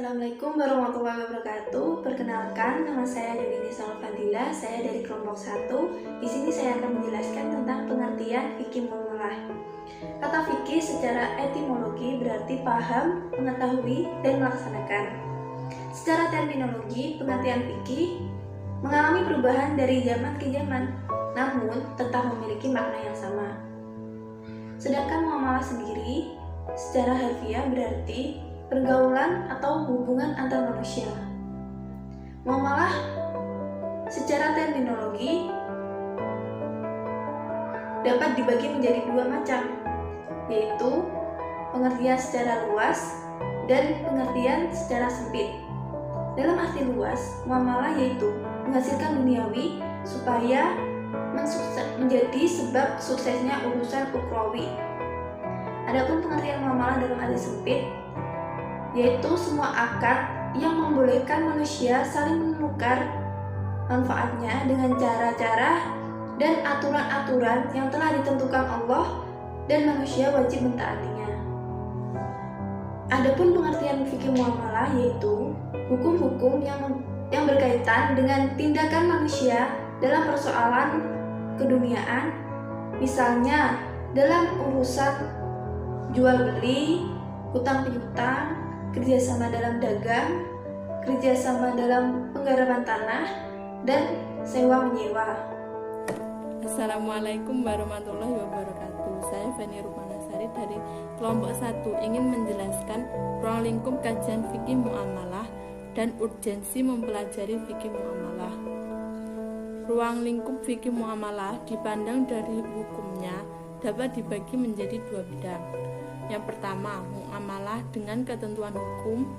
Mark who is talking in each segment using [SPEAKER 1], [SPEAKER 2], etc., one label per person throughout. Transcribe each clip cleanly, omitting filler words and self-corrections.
[SPEAKER 1] Assalamualaikum warahmatullahi wabarakatuh. Perkenalkan, nama saya Devini Salfadila. Saya dari kelompok 1. Di sini saya akan menjelaskan tentang pengertian fikih muamalah. Kata fikih secara etimologi berarti paham, mengetahui, dan melaksanakan. Secara terminologi, pengertian fikih mengalami perubahan dari zaman ke zaman, namun tetap memiliki makna yang sama. Sedangkan muamalah sendiri secara harfiah berarti pergaulan atau hubungan antar manusia. Muamalah secara terminologi dapat dibagi menjadi dua macam, yaitu pengertian secara luas dan pengertian secara sempit. Dalam arti luas, muamalah yaitu menghasilkan duniawi supaya menjadi sebab suksesnya urusan ukhrawi. Adapun pengertian muamalah dalam arti sempit yaitu semua akad yang membolehkan manusia saling menukar manfaatnya dengan cara-cara dan aturan-aturan yang telah ditentukan Allah dan manusia wajib mentaatinya. Adapun pengertian fikih muamalah yaitu hukum-hukum yang berkaitan dengan tindakan manusia dalam persoalan keduniaan, misalnya dalam urusan jual beli, hutang piutang, kerjasama dalam dagang, kerjasama dalam penggarapan tanah, dan sewa menyewa.
[SPEAKER 2] Assalamualaikum warahmatullahi wabarakatuh. Saya Feni Rumanasari dari kelompok 1 ingin menjelaskan ruang lingkup kajian fikih muamalah dan urgensi mempelajari fikih muamalah. Ruang lingkup fikih muamalah dipandang dari hukumnya dapat dibagi menjadi dua bidang. Yang pertama, muamalah dengan ketentuan hukum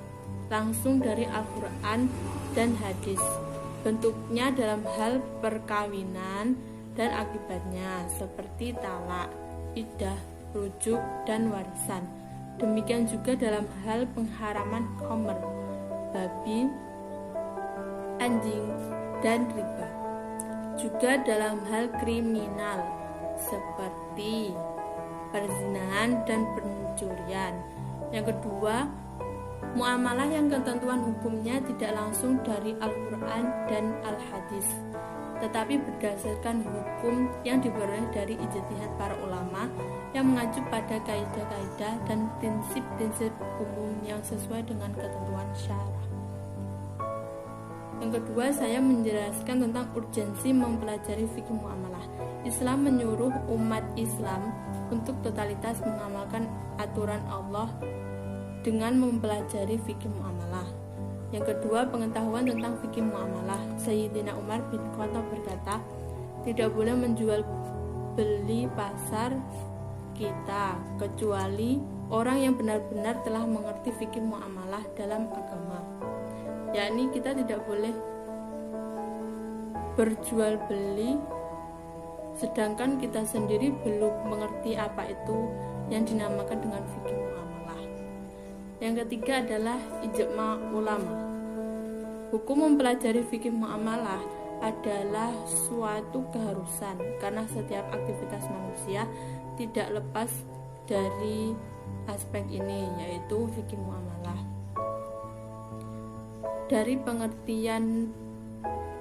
[SPEAKER 2] langsung dari Al-Quran dan hadis. Bentuknya dalam hal perkawinan dan akibatnya seperti talak, iddah, rujuk, dan warisan. Demikian juga dalam hal pengharaman khamr, babi, anjing, dan riba. Juga dalam hal kriminal seperti perzinahan dan pencurian. Yang kedua, muamalah yang ketentuan hukumnya tidak langsung dari Al-Quran dan Al-Hadis, tetapi berdasarkan hukum yang diperoleh dari ijtihad para ulama yang mengacu pada kaidah-kaidah dan prinsip-prinsip umum yang sesuai dengan ketentuan syarah. Yang kedua, saya menjelaskan tentang urgensi mempelajari fikih muamalah. Islam menyuruh umat Islam untuk totalitas mengamalkan aturan Allah dengan mempelajari fikih muamalah. Yang kedua, pengetahuan tentang fikih muamalah. Sayyidina Umar bin Khattab berkata, tidak boleh menjual beli pasar kita kecuali orang yang benar-benar telah mengerti fikih muamalah dalam agama. Yakni kita tidak boleh berjual beli sedangkan kita sendiri belum mengerti apa itu yang dinamakan dengan fikih muamalah. Yang ketiga adalah ijma ulama. Hukum mempelajari fikih muamalah adalah suatu keharusan karena setiap aktivitas manusia tidak lepas dari aspek ini, yaitu fikih muamalah.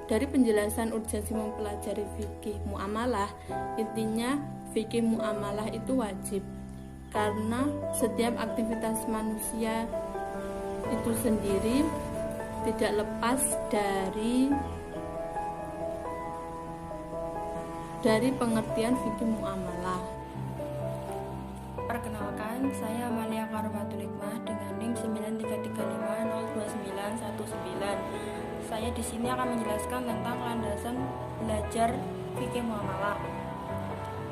[SPEAKER 2] Dari penjelasan urgensi mempelajari fikih muamalah, intinya fikih muamalah itu wajib karena setiap aktivitas manusia itu sendiri tidak lepas dari pengertian fikih muamalah.
[SPEAKER 3] Perkenalkan, saya Amalia Karomatul Hikmah dengan NIM 933502919. Saya di sini akan menjelaskan tentang landasan belajar fikih muamalah.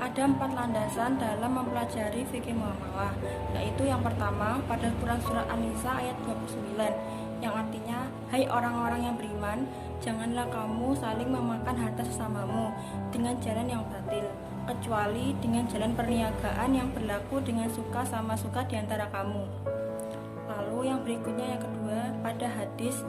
[SPEAKER 3] Ada 4 landasan dalam mempelajari fikih muamalah, yaitu yang pertama pada Quran Surat An-Nisa ayat 29, yang artinya, hai orang-orang yang beriman, janganlah kamu saling memakan harta sesamamu dengan jalan yang batil, kecuali dengan jalan perniagaan yang berlaku dengan suka sama suka di antara kamu. Lalu yang berikutnya yang kedua pada hadis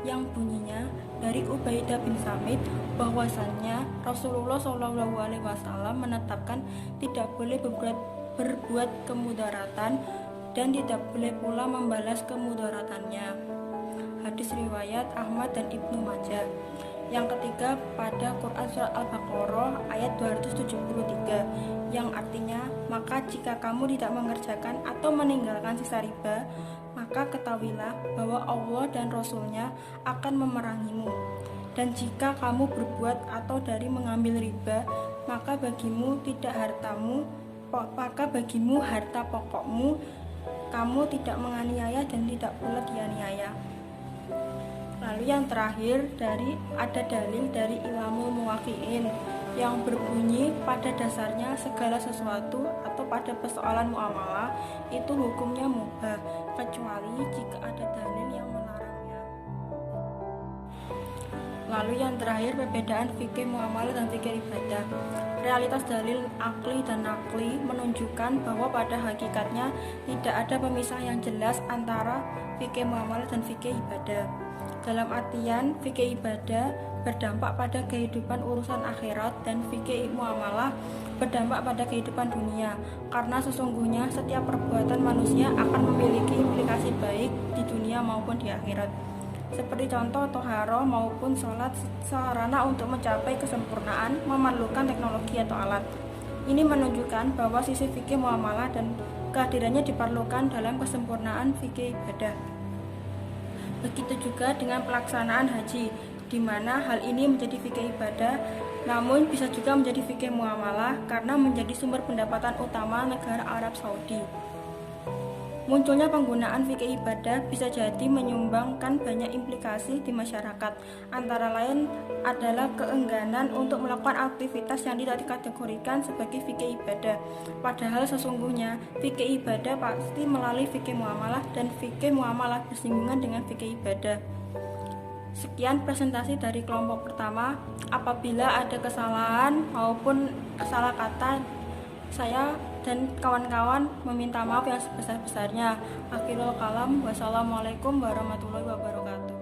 [SPEAKER 3] yang bunyinya dari Ubaidah bin Samit bahwasannya Rasulullah SAW menetapkan tidak boleh berbuat kemudaratan dan tidak boleh pula membalas kemudaratannya. hadis riwayat Ahmad dan Ibnu Majah. Yang ketiga pada Quran Surat Al-Baqarah ayat 273 yang artinya, maka jika kamu tidak mengerjakan atau meninggalkan sisa riba, maka ketahuilah bahwa Allah dan Rasul-Nya akan memerangimu. Dan jika kamu berbuat atau dari mengambil riba, maka bagimu harta pokokmu, kamu tidak menganiaya dan tidak pula dianiaya. Lalu yang terakhir ada dalil dari Ilamul Muwaqqi'in yang berbunyi pada dasarnya segala sesuatu atau pada persoalan muamalah itu hukumnya mubah kecuali jika ada dalil yang melarangnya. Lalu yang terakhir perbedaan fikih muamalah dan fikih ibadah. Realitas dalil akli dan nakli menunjukkan bahwa pada hakikatnya tidak ada pemisah yang jelas antara fikih muamalah dan fikih ibadah. Dalam artian, fikih ibadah berdampak pada kehidupan urusan akhirat dan fikih muamalah berdampak pada kehidupan dunia. Karena sesungguhnya setiap perbuatan manusia akan memiliki implikasi baik di dunia maupun di akhirat. Seperti contoh toharoh maupun sholat sarana untuk mencapai kesempurnaan memerlukan teknologi atau alat. Ini menunjukkan bahwa sisi fikih muamalah dan kehadirannya diperlukan dalam kesempurnaan fikih ibadah. Begitu juga dengan pelaksanaan haji, di mana hal ini menjadi fikih ibadah, namun bisa juga menjadi fikih muamalah karena menjadi sumber pendapatan utama negara Arab Saudi. Munculnya penggunaan fikih ibadah bisa jadi menyumbangkan banyak implikasi di masyarakat. Antara lain adalah keengganan untuk melakukan aktivitas yang tidak dikategorikan sebagai fikih ibadah. Padahal sesungguhnya fikih ibadah pasti melalui fikih muamalah dan fikih muamalah bersinggungan dengan fikih ibadah. Sekian presentasi dari kelompok pertama. Apabila ada kesalahan maupun salah kata, saya dan kawan-kawan meminta maaf yang sebesar-besarnya. Akhirul kalam, wassalamualaikum warahmatullahi wabarakatuh.